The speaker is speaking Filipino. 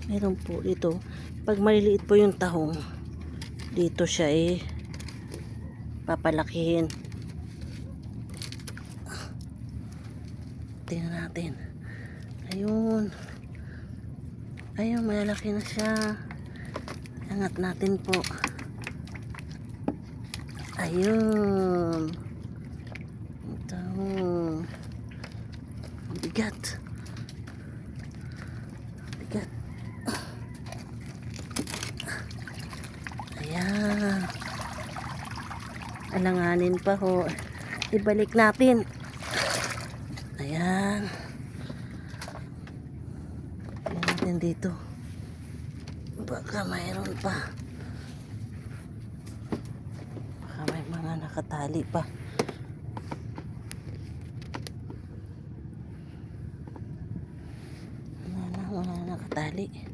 Meron po ito. Pag maliliit po yung tahong, dito siya papalakihin. Tingnan natin. Ayun. Ayun, malalaki na siya. Angat natin po. Ayun. Ito. Bigat. Bigat. Ayan. Alanganin pa ho. Ibalik natin. Ayan. Tingnan natin dito. Baka mayroon pa. Baka may mga nakatali pa. Wala na nakatali.